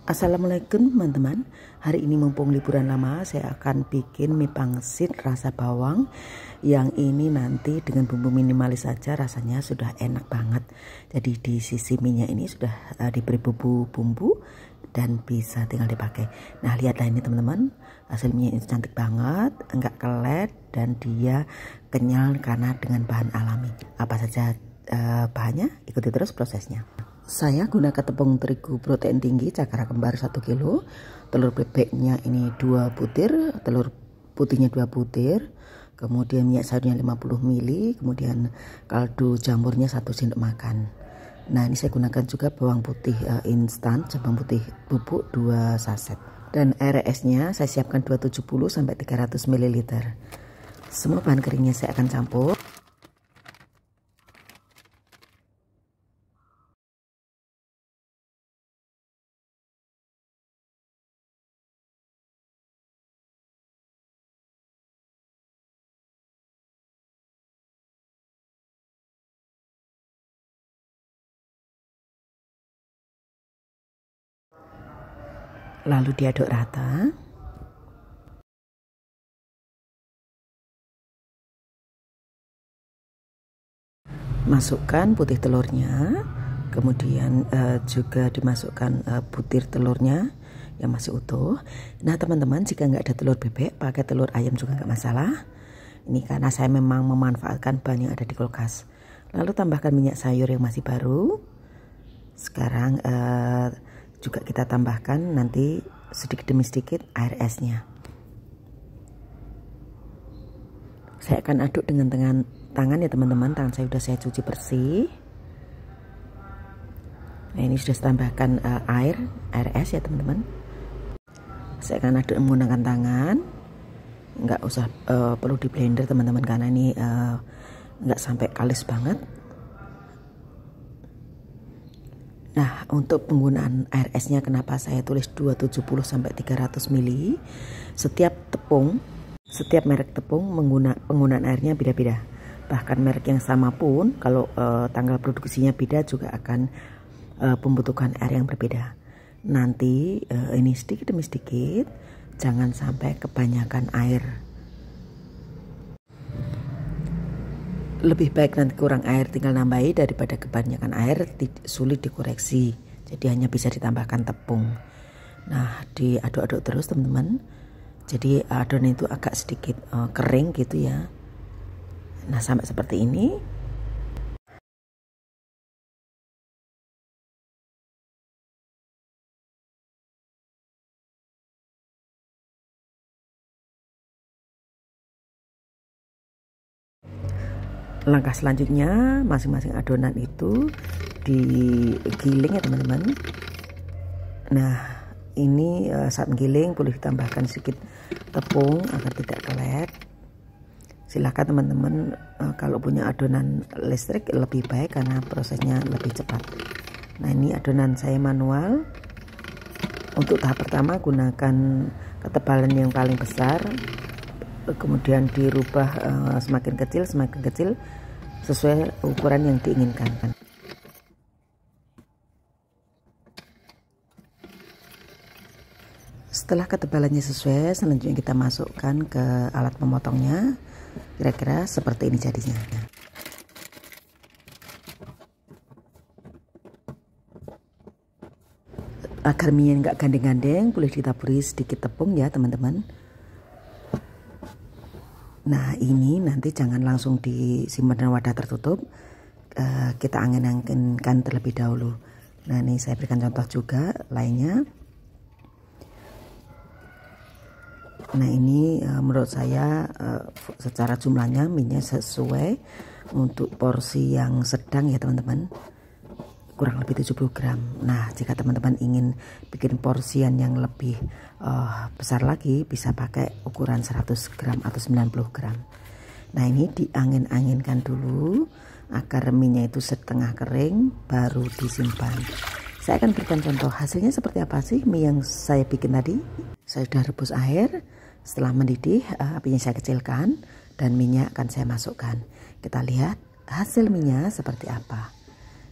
Assalamualaikum teman-teman. Hari ini mumpung liburan lama, saya akan bikin mie pangsit rasa bawang. Yang ini nanti dengan bumbu minimalis saja rasanya sudah enak banget. Jadi di sisi mie-nya ini sudah diberi bumbu dan bisa tinggal dipakai. Nah, lihatlah ini teman-teman, hasil mie ini cantik banget, enggak kelet dan dia kenyal karena dengan bahan alami. Apa saja bahannya? Ikuti terus prosesnya. Saya gunakan tepung terigu protein tinggi cakra kembar 1 kilo, telur bebeknya ini 2 butir, telur putihnya 2 butir, kemudian minyak sayurnya 50 ml, kemudian kaldu jamurnya 1 sendok makan. Nah, ini saya gunakan juga bawang putih instan, bawang putih bubuk 2 saset. Dan air esnya saya siapkan 270 sampai 300 ml. Semua bahan keringnya saya akan campur. Lalu diaduk rata. Masukkan putih telurnya, kemudian juga dimasukkan butir telurnya yang masih utuh. Nah teman-teman, jika nggak ada telur bebek, pakai telur ayam juga nggak masalah. Ini karena saya memang memanfaatkan bahan yang ada di kulkas. Lalu tambahkan minyak sayur yang masih baru. Sekarang juga kita tambahkan nanti sedikit demi sedikit air esnya. Saya akan aduk dengan tangan ya teman-teman. Tangan saya sudah saya cuci bersih. Nah, ini sudah saya tambahkan air es ya teman-teman. Saya akan aduk menggunakan tangan. Nggak usah perlu di blender teman-teman, karena ini nggak sampai kalis banget. Nah, untuk penggunaan air esnya kenapa saya tulis 270 sampai 300 ml. Setiap merek tepung penggunaan airnya beda-beda. Bahkan merek yang sama pun kalau tanggal produksinya beda juga akan membutuhkan air yang berbeda. Nanti ini sedikit demi sedikit, jangan sampai kebanyakan air. Lebih baik nanti kurang air tinggal nambahi daripada kebanyakan air sulit dikoreksi. Jadi hanya bisa ditambahkan tepung. Nah, diaduk-aduk terus teman-teman. Jadi adonan itu agak sedikit kering gitu ya. Nah, sampai seperti ini. Langkah selanjutnya, masing-masing adonan itu digiling ya teman-teman. Nah, ini saat menggiling boleh ditambahkan sedikit tepung agar tidak kelet. Silakan teman-teman, kalau punya adonan listrik lebih baik karena prosesnya lebih cepat. Nah, ini adonan saya manual. Untuk tahap pertama gunakan ketebalan yang paling besar, kemudian dirubah semakin kecil sesuai ukuran yang diinginkan. Setelah ketebalannya sesuai, selanjutnya kita masukkan ke alat pemotongnya. Kira-kira seperti ini jadinya. Agar mie nggak gandeng-gandeng, boleh ditaburi sedikit tepung ya teman-teman. Nah, ini nanti jangan langsung disimpan dalam wadah tertutup. Kita angin-anginkan terlebih dahulu. Nah, ini saya berikan contoh juga lainnya. Nah, ini menurut saya secara jumlahnya mie-nya sesuai untuk porsi yang sedang ya teman-teman. Kurang lebih 70 gram. Nah, jika teman-teman ingin bikin porsian yang lebih besar lagi, bisa pakai ukuran 100 gram atau 90 gram. Nah, ini diangin-anginkan dulu agar mie-nya itu setengah kering, baru disimpan. Saya akan berikan contoh hasilnya seperti apa sih mie yang saya bikin tadi. Saya sudah rebus air. Setelah mendidih, apinya saya kecilkan dan mie-nya akan saya masukkan. Kita lihat hasil mie-nya seperti apa.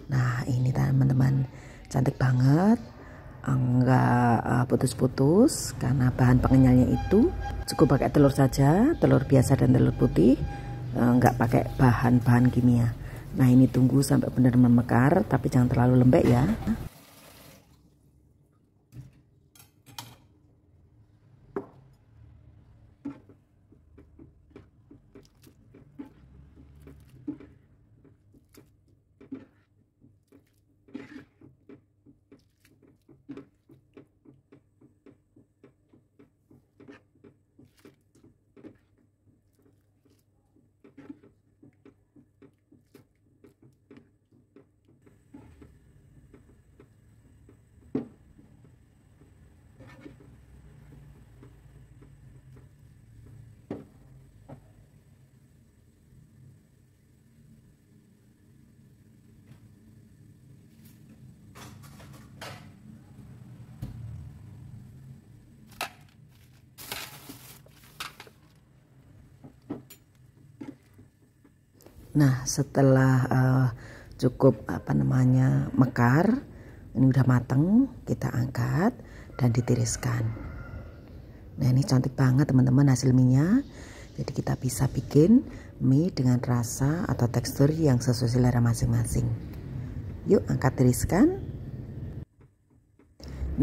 Nah, ini teman-teman, cantik banget. enggak putus-putus karena bahan pengenyalnya itu cukup pakai telur saja, telur biasa dan telur putih, enggak pakai bahan-bahan kimia. Nah ini tunggu sampai benar memekar, tapi jangan terlalu lembek ya. Nah setelah cukup mekar, ini udah mateng, kita angkat dan ditiriskan. Nah ini cantik banget teman-teman hasil mie-nya. Jadi kita bisa bikin mie dengan rasa atau tekstur yang sesuai selera masing-masing. Yuk angkat, tiriskan.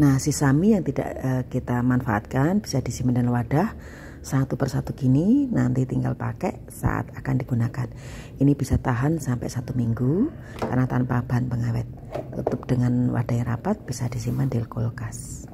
Nah sisa mie yang tidak kita manfaatkan bisa disimpan dalam wadah satu persatu gini, nanti tinggal pakai saat akan digunakan. Ini bisa tahan sampai 1 minggu karena tanpa bahan pengawet. Tutup dengan wadah yang rapat, bisa disimpan di kulkas.